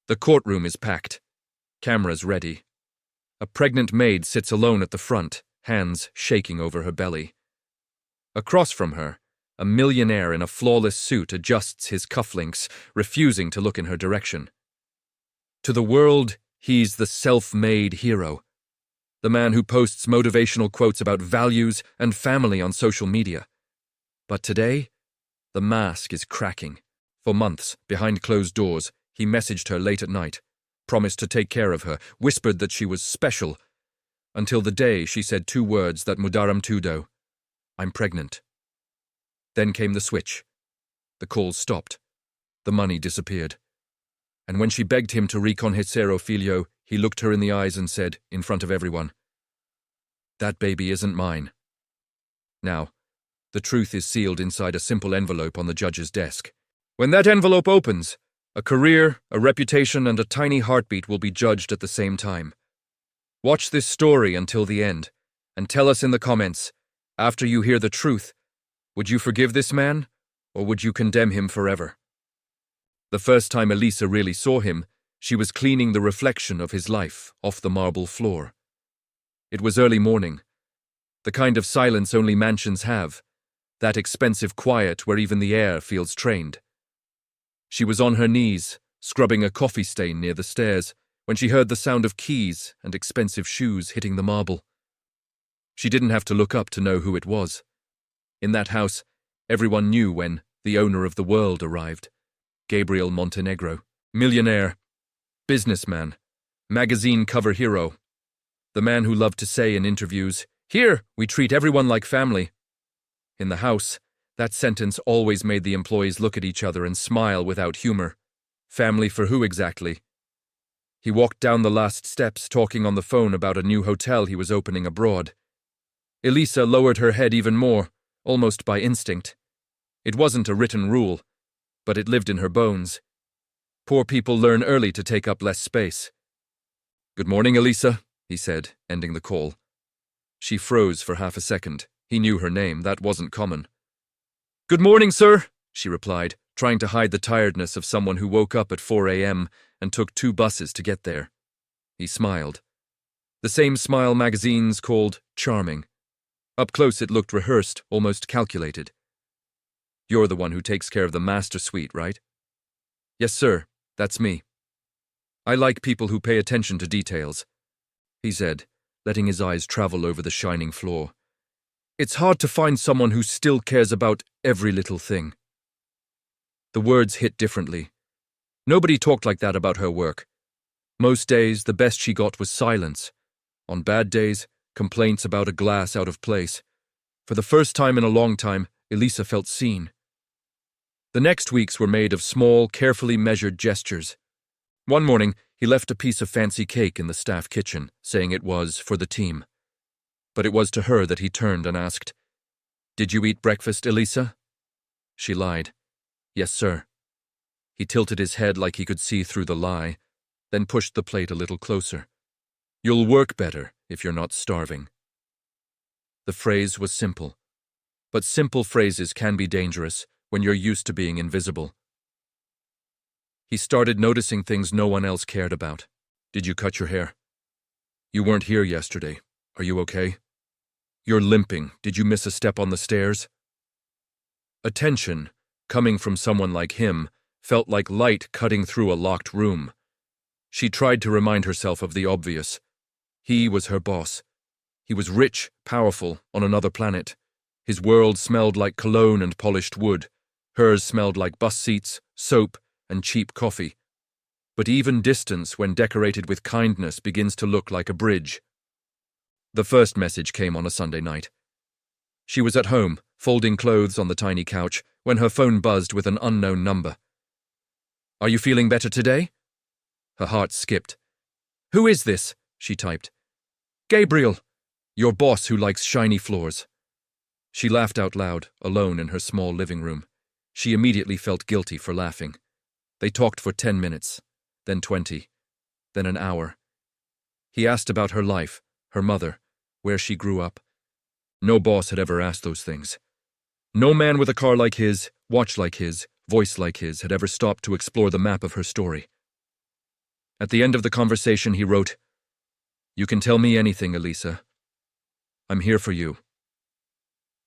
The courtroom is packed. Cameras ready. A pregnant maid sits alone at the front, hands shaking over her belly. Across from her, a millionaire in a flawless suit adjusts his cufflinks, refusing to look in her direction. To the world, he's the self-made hero. The man who posts motivational quotes about values and family on social media. But today, the mask is cracking. For months, behind closed doors, he messaged her late at night, promised to take care of her, whispered that she was special, until the day she said 2 words that mudaram tudo, I'm pregnant. Then came the switch. The calls stopped. The money disappeared. And when she begged him to reconhecer o filho, he looked her in the eyes and said, in front of everyone, that baby isn't mine. Now, the truth is sealed inside a simple envelope on the judge's desk. When that envelope opens, a career, a reputation, and a tiny heartbeat will be judged at the same time. Watch this story until the end, and tell us in the comments, after you hear the truth, would you forgive this man, or would you condemn him forever? The first time Elisa really saw him, she was cleaning the reflection of his life off the marble floor. It was early morning, the kind of silence only mansions have, that expensive quiet where even the air feels trained. She was on her knees, scrubbing a coffee stain near the stairs, when she heard the sound of keys and expensive shoes hitting the marble. She didn't have to look up to know who it was. In that house, everyone knew when the owner of the world arrived. Gabriel Montenegro, millionaire, businessman, magazine cover hero, the man who loved to say in interviews, "Here, we treat everyone like family." In the house, that sentence always made the employees look at each other and smile without humor. Family for who exactly? He walked down the last steps, talking on the phone about a new hotel he was opening abroad. Elisa lowered her head even more, almost by instinct. It wasn't a written rule, but it lived in her bones. Poor people learn early to take up less space. "Good morning, Elisa," he said, ending the call. She froze for half a second. He knew her name, that wasn't common. "Good morning, sir," she replied, trying to hide the tiredness of someone who woke up at 4 a.m. and took 2 buses to get there. He smiled. The same smile magazines called charming. Up close it looked rehearsed, almost calculated. "You're the one who takes care of the master suite, right?" "Yes, sir, that's me." "I like people who pay attention to details," he said, letting his eyes travel over the shining floor. "It's hard to find someone who still cares about every little thing." The words hit differently. Nobody talked like that about her work. Most days, the best she got was silence. On bad days, complaints about a glass out of place. For the first time in a long time, Elisa felt seen. The next weeks were made of small, carefully measured gestures. One morning, he left a piece of fancy cake in the staff kitchen, saying it was for the team. But it was to her that he turned and asked, "Did you eat breakfast, Elisa?" She lied. "Yes, sir." He tilted his head like he could see through the lie, then pushed the plate a little closer. "You'll work better if you're not starving." The phrase was simple. But simple phrases can be dangerous when you're used to being invisible. He started noticing things no one else cared about. "Did you cut your hair? You weren't here yesterday. Are you okay? You're limping. Did you miss a step on the stairs?" Attention, coming from someone like him, felt like light cutting through a locked room. She tried to remind herself of the obvious. He was her boss. He was rich, powerful, on another planet. His world smelled like cologne and polished wood. Hers smelled like bus seats, soap, and cheap coffee. But even distance, when decorated with kindness, begins to look like a bridge. The first message came on a Sunday night. She was at home, folding clothes on the tiny couch, when her phone buzzed with an unknown number. "Are you feeling better today?" Her heart skipped. "Who is this?" she typed. "Gabriel, your boss who likes shiny floors." She laughed out loud, alone in her small living room. She immediately felt guilty for laughing. They talked for 10 minutes, then 20, then an hour. He asked about her life, her mother, where she grew up. No boss had ever asked those things. No man with a car like his, watch like his, voice like his had ever stopped to explore the map of her story. At the end of the conversation, he wrote, "You can tell me anything, Elisa. I'm here for you."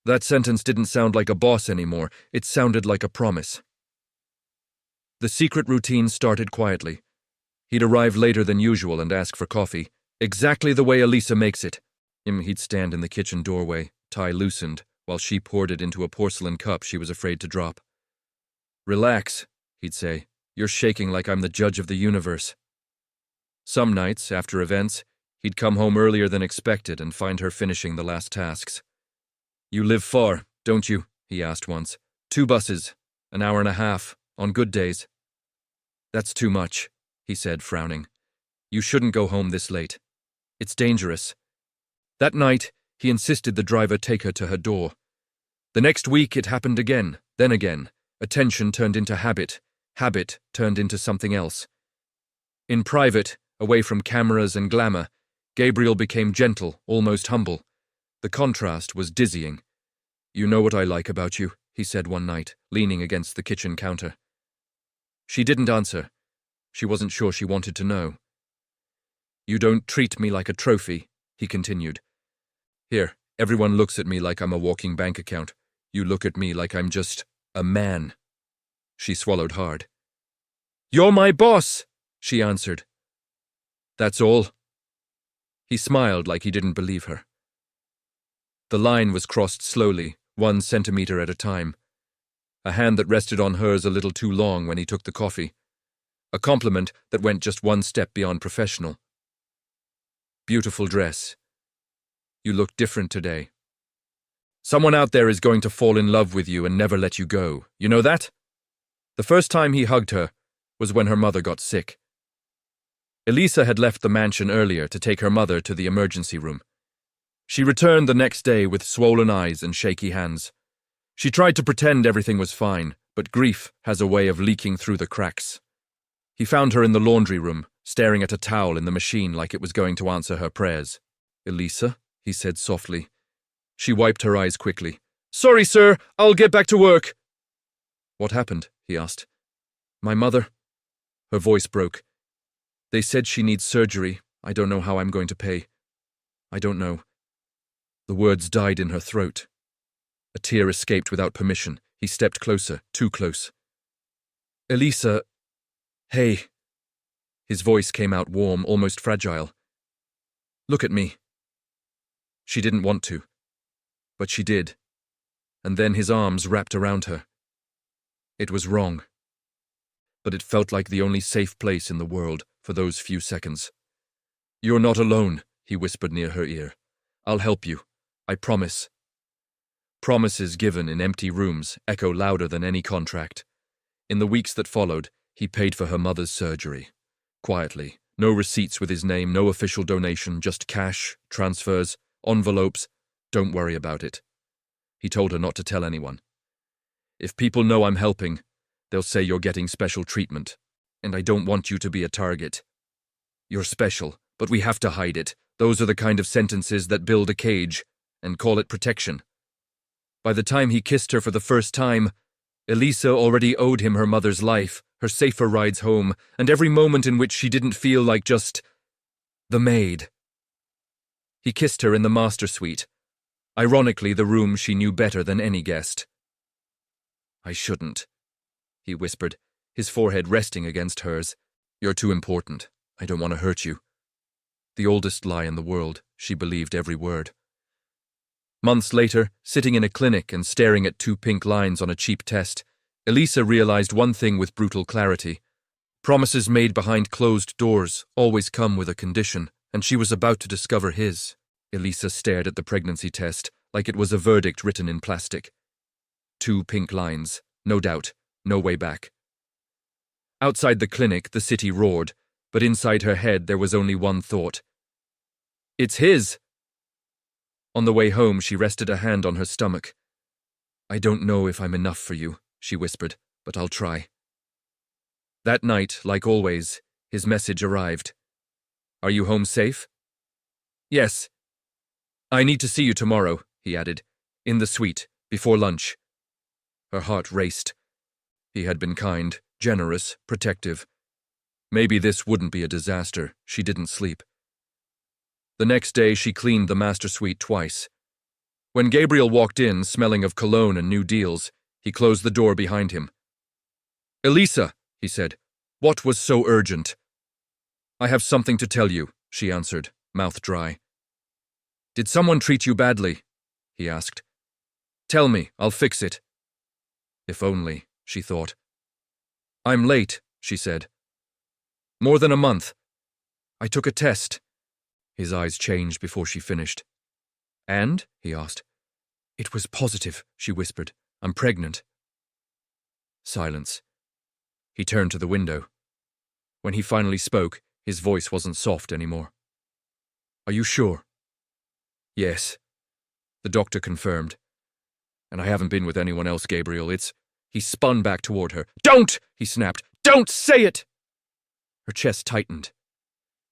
That sentence didn't sound like a boss anymore. It sounded like a promise. The secret routine started quietly. He'd arrive later than usual and ask for coffee, exactly the way Elisa makes it. He'd stand in the kitchen doorway, tie loosened, while she poured it into a porcelain cup she was afraid to drop. "Relax," he'd say. "You're shaking like I'm the judge of the universe." Some nights, after events, he'd come home earlier than expected and find her finishing the last tasks. "You live far, don't you?" he asked once. "2 buses, an hour and a half, on good days." "That's too much," he said, frowning. "You shouldn't go home this late. It's dangerous." That night, he insisted the driver take her to her door. The next week it happened again, then again. Attention turned into habit. Habit turned into something else. In private, away from cameras and glamour, Gabriel became gentle, almost humble. The contrast was dizzying. "You know what I like about you," he said one night, leaning against the kitchen counter. She didn't answer. She wasn't sure she wanted to know. "You don't treat me like a trophy," he continued. "Here, everyone looks at me like I'm a walking bank account. You look at me like I'm just a man." She swallowed hard. "You're my boss," she answered. "That's all." He smiled like he didn't believe her. The line was crossed slowly, 1 centimeter at a time. A hand that rested on hers a little too long when he took the coffee. A compliment that went just 1 step beyond professional. "Beautiful dress. You look different today. Someone out there is going to fall in love with you and never let you go. You know that?" The first time he hugged her was when her mother got sick. Elisa had left the mansion earlier to take her mother to the emergency room. She returned the next day with swollen eyes and shaky hands. She tried to pretend everything was fine, but grief has a way of leaking through the cracks. He found her in the laundry room, staring at a towel in the machine like it was going to answer her prayers. "Elisa?" he said softly. She wiped her eyes quickly. "Sorry, sir, I'll get back to work." "What happened?" he asked. "My mother." Her voice broke. "They said she needs surgery. I don't know how I'm going to pay. I don't know." The words died in her throat. A tear escaped without permission. He stepped closer, too close. "Elisa, hey." His voice came out warm, almost fragile. "Look at me." She didn't want to, but she did. And then his arms wrapped around her. It was wrong, but it felt like the only safe place in the world for those few seconds. "You're not alone," he whispered near her ear. "I'll help you. I promise." Promises given in empty rooms echo louder than any contract. In the weeks that followed, he paid for her mother's surgery. Quietly, no receipts with his name, no official donation, just cash, transfers, envelopes. "Don't worry about it." He told her not to tell anyone. "If people know I'm helping, they'll say you're getting special treatment, and I don't want you to be a target. You're special, but we have to hide it. Those are the kind of sentences that build a cage, and call it protection." By the time he kissed her for the first time, Elisa already owed him her mother's life, her safer rides home, and every moment in which she didn't feel like just the maid. He kissed her in the master suite, ironically the room she knew better than any guest. "I shouldn't," he whispered, his forehead resting against hers. "You're too important. I don't want to hurt you." The oldest lie in the world, she believed every word. Months later, sitting in a clinic and staring at 2 pink lines on a cheap test, Elisa realized one thing with brutal clarity. Promises made behind closed doors always come with a condition, and she was about to discover his. Elisa stared at the pregnancy test like it was a verdict written in plastic. 2 pink lines, no doubt, no way back. Outside the clinic, the city roared, but inside her head there was only one thought. "It's his!" On the way home, she rested a hand on her stomach. "I don't know if I'm enough for you," she whispered, "but I'll try." That night, like always, his message arrived. "Are you home safe?" "Yes." "I need to see you tomorrow," he added, "in the suite, before lunch." Her heart raced. He had been kind, generous, protective. Maybe this wouldn't be a disaster. She didn't sleep. The next day, she cleaned the master suite twice. When Gabriel walked in, smelling of cologne and new deals, he closed the door behind him. "Elisa," he said, "what was so urgent?" "I have something to tell you," she answered, mouth dry. "Did someone treat you badly?" he asked. "Tell me, I'll fix it." If only, she thought. "I'm late," she said. "More than a month. I took a test." His eyes changed before she finished. "And?" he asked. "It was positive," she whispered. "I'm pregnant." Silence. He turned to the window. When he finally spoke, his voice wasn't soft anymore. "Are you sure?" "Yes," the doctor confirmed. "And I haven't been with anyone else, Gabriel. He spun back toward her. "Don't!" he snapped. "Don't say it!" Her chest tightened.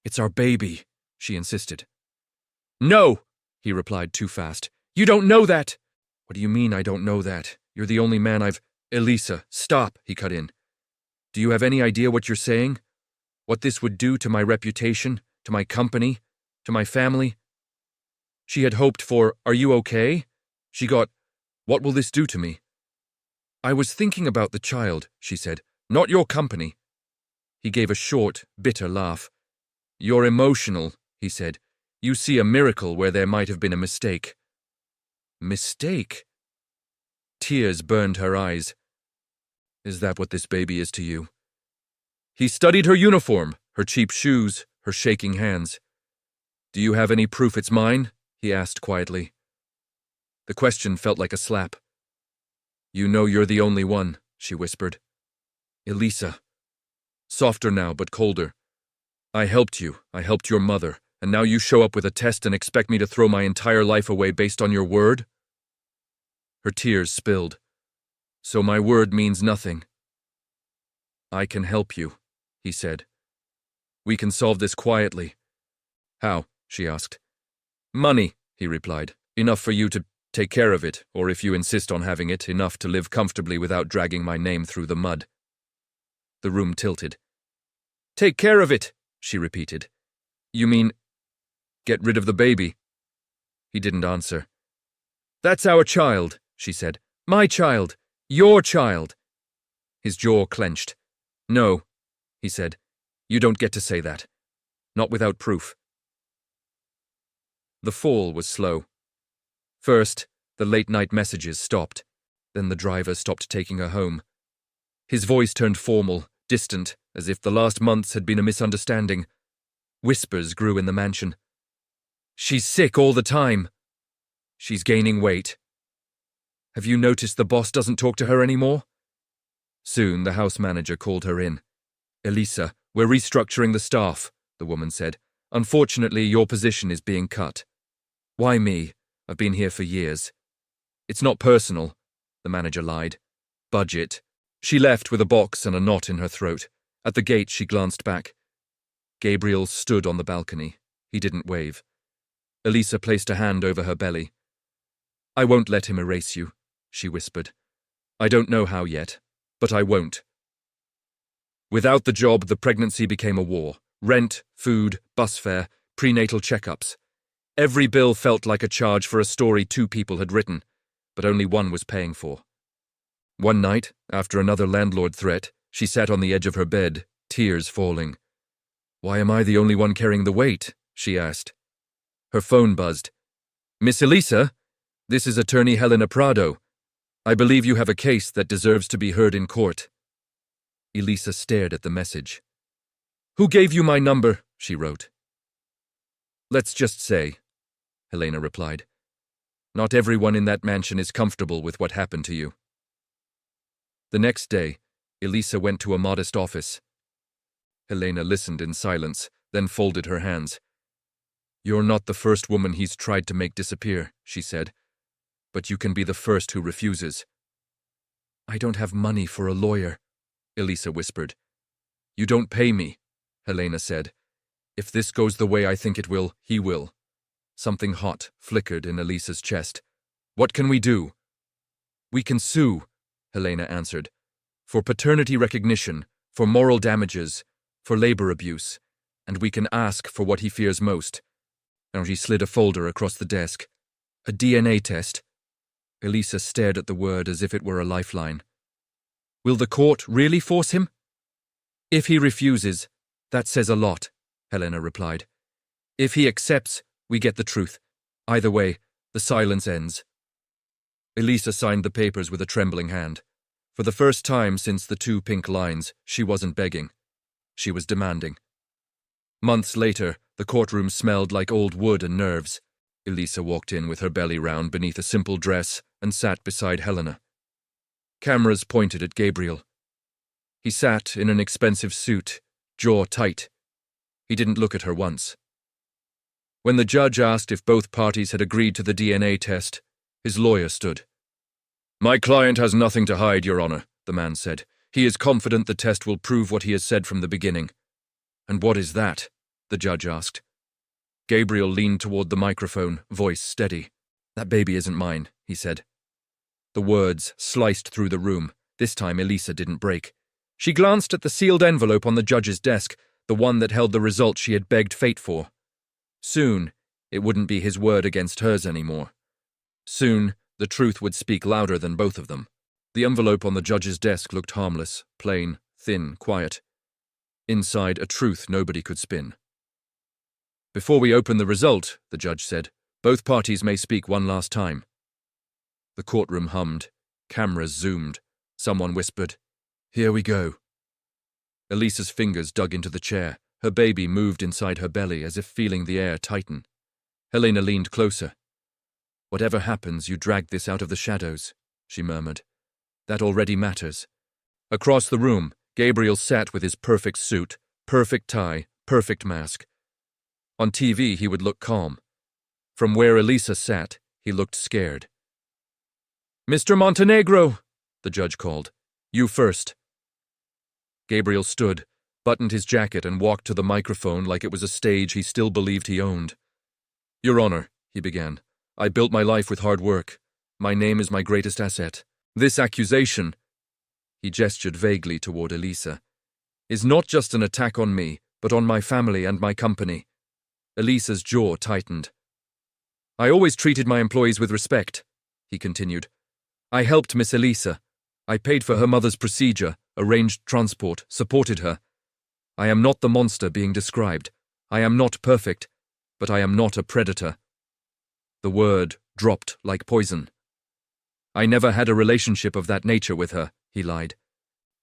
"It's our baby," she insisted. "No!" he replied too fast. "You don't know that!" "What do you mean I don't know that? You're the only man I've—" "Elisa, stop," he cut in. "Do you have any idea what you're saying? What this would do to my reputation, to my company, to my family?" She had hoped for, "Are you okay?" She got, "What will this do to me?" "I was thinking about the child," she said, "not your company." He gave a short, bitter laugh. "You're emotional," he said. "You see a miracle where there might have been a mistake." Mistake? Tears burned her eyes. "Is that what this baby is to you?" He studied her uniform, her cheap shoes, her shaking hands. "Do you have any proof it's mine?" he asked quietly. The question felt like a slap. "You know you're the only one," she whispered. "Elisa." Softer now, but colder. "I helped you. I helped your mother. And now you show up with a test and expect me to throw my entire life away based on your word?" Her tears spilled. "So my word means nothing." "I can help you," he said. "We can solve this quietly." "How?" she asked. "Money," he replied. "Enough for you to take care of it, or if you insist on having it, enough to live comfortably without dragging my name through the mud." The room tilted. "Take care of it," she repeated. "You mean, get rid of the baby?" He didn't answer. "That's our child," she said. "My child. Your child." His jaw clenched. "No," he said. "You don't get to say that. Not without proof." The fall was slow. First, the late-night messages stopped. Then the driver stopped taking her home. His voice turned formal, distant, as if the last months had been a misunderstanding. Whispers grew in the mansion. "She's sick all the time." "She's gaining weight." "Have you noticed the boss doesn't talk to her anymore?" Soon the house manager called her in. "Elisa, we're restructuring the staff," the woman said. "Unfortunately, your position is being cut." "Why me? I've been here for years." "It's not personal," the manager lied. "Budget." She left with a box and a knot in her throat. At the gate, she glanced back. Gabriel stood on the balcony. He didn't wave. Elisa placed a hand over her belly. "I won't let him erase you," she whispered. "I don't know how yet, but I won't." Without the job, the pregnancy became a war. Rent, food, bus fare, prenatal checkups. Every bill felt like a charge for a story two people had written, but only one was paying for. One night, after another landlord threat, she sat on the edge of her bed, tears falling. "Why am I the only one carrying the weight?" she asked. Her phone buzzed. "Miss Elisa, this is Attorney Helena Prado. I believe you have a case that deserves to be heard in court." Elisa stared at the message. "Who gave you my number?" she wrote. "Let's just say," Helena replied. "Not everyone in that mansion is comfortable with what happened to you." The next day, Elisa went to a modest office. Helena listened in silence, then folded her hands. "You're not the first woman he's tried to make disappear," she said. "But you can be the first who refuses." "I don't have money for a lawyer," Elisa whispered. "You don't pay me," Helena said. "If this goes the way I think it will, he will." Something hot flickered in Elisa's chest. "What can we do?" "We can sue," Helena answered. "For paternity recognition, for moral damages, for labor abuse, and we can ask for what he fears most. Henri slid a folder across the desk. A DNA test. Elisa stared at the word as if it were a lifeline. Will the court really force him? If he refuses, that says a lot, Helena replied. If he accepts, we get the truth. Either way, the silence ends. Elisa signed the papers with a trembling hand. For the first time since the 2 pink lines, she wasn't begging. She was demanding. Months later, the courtroom smelled like old wood and nerves. Elisa walked in with her belly round beneath a simple dress and sat beside Helena. Cameras pointed at Gabriel. He sat in an expensive suit, jaw tight. He didn't look at her once. When the judge asked if both parties had agreed to the DNA test, his lawyer stood. My client has nothing to hide, Your Honor, the man said. He is confident the test will prove what he has said from the beginning. And what is that? The judge asked. Gabriel leaned toward the microphone, voice steady. That baby isn't mine, he said. The words sliced through the room. This time Elisa didn't break. She glanced at the sealed envelope on the judge's desk, the one that held the result she had begged fate for. Soon, it wouldn't be his word against hers anymore. Soon, the truth would speak louder than both of them. The envelope on the judge's desk looked harmless, plain, thin, quiet. Inside, a truth nobody could spin. Before we open the result, the judge said, both parties may speak one last time. The courtroom hummed. Cameras zoomed. Someone whispered, Here we go. Elisa's fingers dug into the chair. Her baby moved inside her belly as if feeling the air tighten. Helena leaned closer. Whatever happens, you dragged this out of the shadows, she murmured. That already matters. Across the room, Gabriel sat with his perfect suit, perfect tie, perfect mask. On TV, he would look calm. From where Elisa sat, he looked scared. Mr. Montenegro, the judge called. You first. Gabriel stood, buttoned his jacket and walked to the microphone like it was a stage he still believed he owned. Your Honor, he began, I built my life with hard work. My name is my greatest asset. This accusation, he gestured vaguely toward Elisa, is not just an attack on me, but on my family and my company. Elisa's jaw tightened. I always treated my employees with respect, he continued. I helped Miss Elisa. I paid for her mother's procedure, arranged transport, supported her. I am not the monster being described. I am not perfect, but I am not a predator. The word dropped like poison. I never had a relationship of that nature with her, he lied.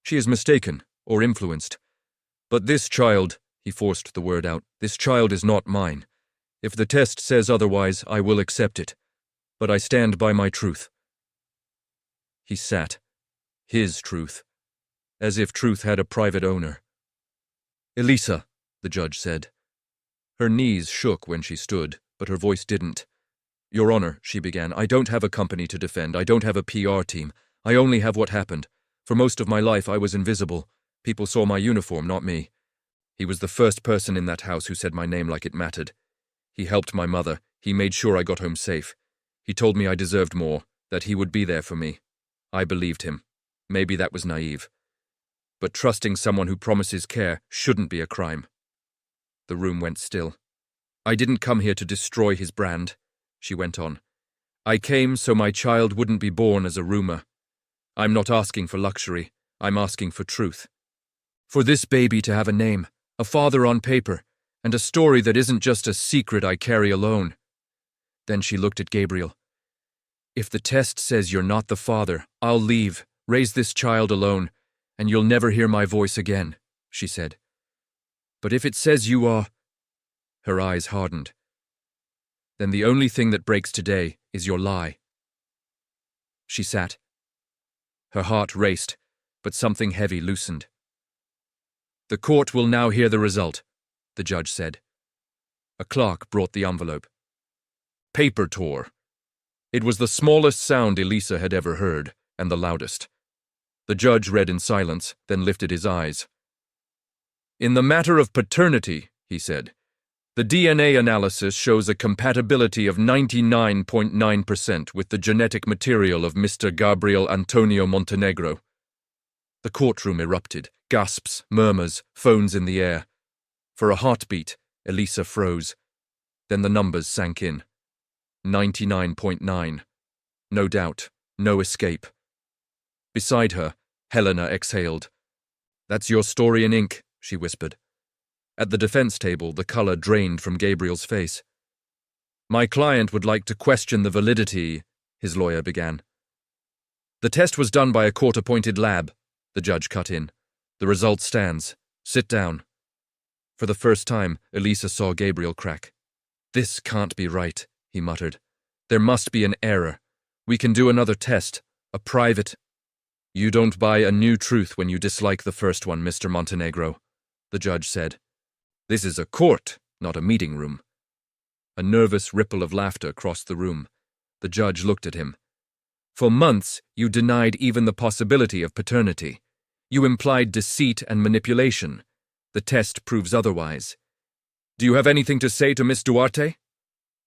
She is mistaken, or influenced. But this child, he forced the word out, this child is not mine. If the test says otherwise, I will accept it. But I stand by my truth. He sat. His truth. As if truth had a private owner. Elisa, the judge said. Her knees shook when she stood, but her voice didn't. Your Honor, she began, I don't have a company to defend. I don't have a PR team. I only have what happened. For most of my life, I was invisible. People saw my uniform, not me. He was the first person in that house who said my name like it mattered. He helped my mother. He made sure I got home safe. He told me I deserved more, that he would be there for me. I believed him. Maybe that was naive. But trusting someone who promises care shouldn't be a crime. The room went still. I didn't come here to destroy his brand, she went on. I came so my child wouldn't be born as a rumor. I'm not asking for luxury. I'm asking for truth. For this baby to have a name, a father on paper, and a story that isn't just a secret I carry alone. Then she looked at Gabriel. If the test says you're not the father, I'll leave, raise this child alone, and you'll never hear my voice again, she said. But if it says you are... Her eyes hardened. Then the only thing that breaks today is your lie. She sat. Her heart raced, but something heavy loosened. The court will now hear the result, the judge said. A clerk brought the envelope. Paper tore. It was the smallest sound Elisa had ever heard, and the loudest. The judge read in silence, then lifted his eyes. In the matter of paternity, he said, the DNA analysis shows a compatibility of 99.9% with the genetic material of Mr. Gabriel Antonio Montenegro. The courtroom erupted. Gasps, murmurs, phones in the air. For a heartbeat, Elisa froze. Then the numbers sank in. 99.9. No doubt. No escape. Beside her, Helena exhaled. "That's your story in ink," she whispered. At the defense table, the color drained from Gabriel's face. "My client would like to question the validity," his lawyer began. "The test was done by a court-appointed lab," the judge cut in. "The result stands. Sit down." For the first time, Elisa saw Gabriel crack. "This can't be right," he muttered. "There must be an error. We can do another test, a private—" "You don't buy a new truth when you dislike the first one, Mr. Montenegro," the judge said. "This is a court, not a meeting room." A nervous ripple of laughter crossed the room. The judge looked at him. "For months, you denied even the possibility of paternity. You implied deceit and manipulation. The test proves otherwise. Do you have anything to say to Miss Duarte?"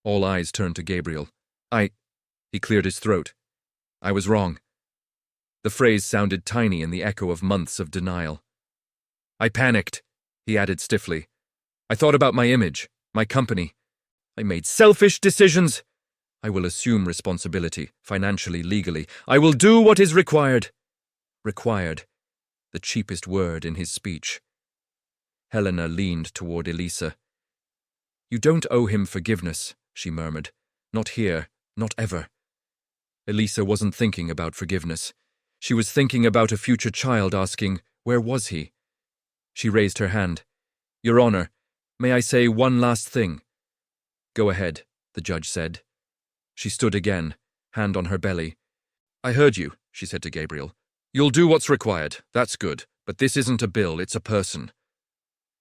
All eyes turned to Gabriel. He cleared his throat. "I was wrong." The phrase sounded tiny in the echo of months of denial. "I panicked," he added stiffly. "I thought about my image, my company. I made selfish decisions. I will assume responsibility, financially, legally. I will do what is required." Required. The cheapest word in his speech. Helena leaned toward Elisa. "You don't owe him forgiveness," she murmured. "Not here, not ever." Elisa wasn't thinking about forgiveness. She was thinking about a future child asking, "Where was he?" She raised her hand. "Your Honor, may I say one last thing?" "Go ahead," the judge said. She stood again, hand on her belly. "I heard you," she said to Gabriel. "You'll do what's required, that's good, but this isn't a bill, it's a person.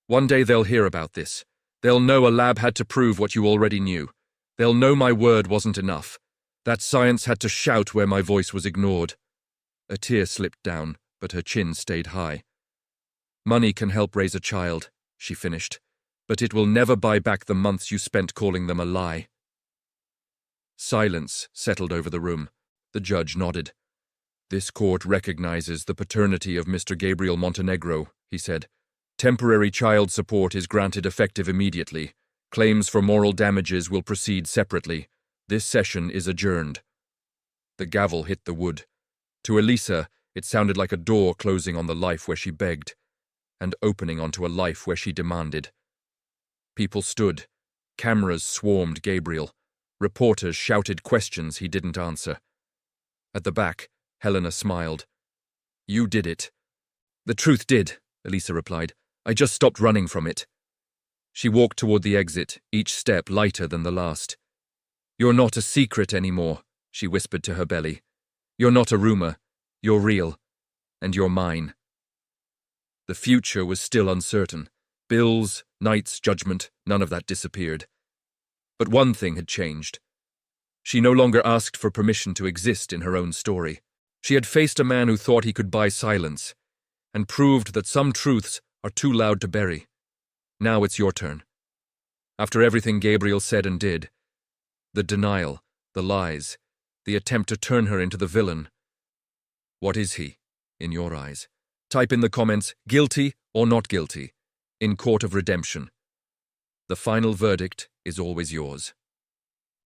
One day they'll hear about this. They'll know a lab had to prove what you already knew. They'll know my word wasn't enough. That science had to shout where my voice was ignored." A tear slipped down, but her chin stayed high. "Money can help raise a child," she finished, "but it will never buy back the months you spent calling them a lie." Silence settled over the room. The judge nodded. "This court recognizes the paternity of Mr. Gabriel Montenegro," he said. "Temporary child support is granted effective immediately. Claims for moral damages will proceed separately. This session is adjourned." The gavel hit the wood. To Elisa, it sounded like a door closing on the life where she begged, and opening onto a life where she demanded. People stood. Cameras swarmed Gabriel. Reporters shouted questions he didn't answer. At the back, Helena smiled. "You did it." "The truth did," Elisa replied. "I just stopped running from it." She walked toward the exit, each step lighter than the last. "You're not a secret anymore," she whispered to her belly. "You're not a rumor. You're real. And you're mine." The future was still uncertain. Bills, Knight's judgment, none of that disappeared. But one thing had changed. She no longer asked for permission to exist in her own story. She had faced a man who thought he could buy silence, and proved that some truths are too loud to bury. Now it's your turn. After everything Gabriel said and did, the denial, the lies, the attempt to turn her into the villain. What is he, in your eyes? Type in the comments, guilty or not guilty, in court of redemption. The final verdict is always yours.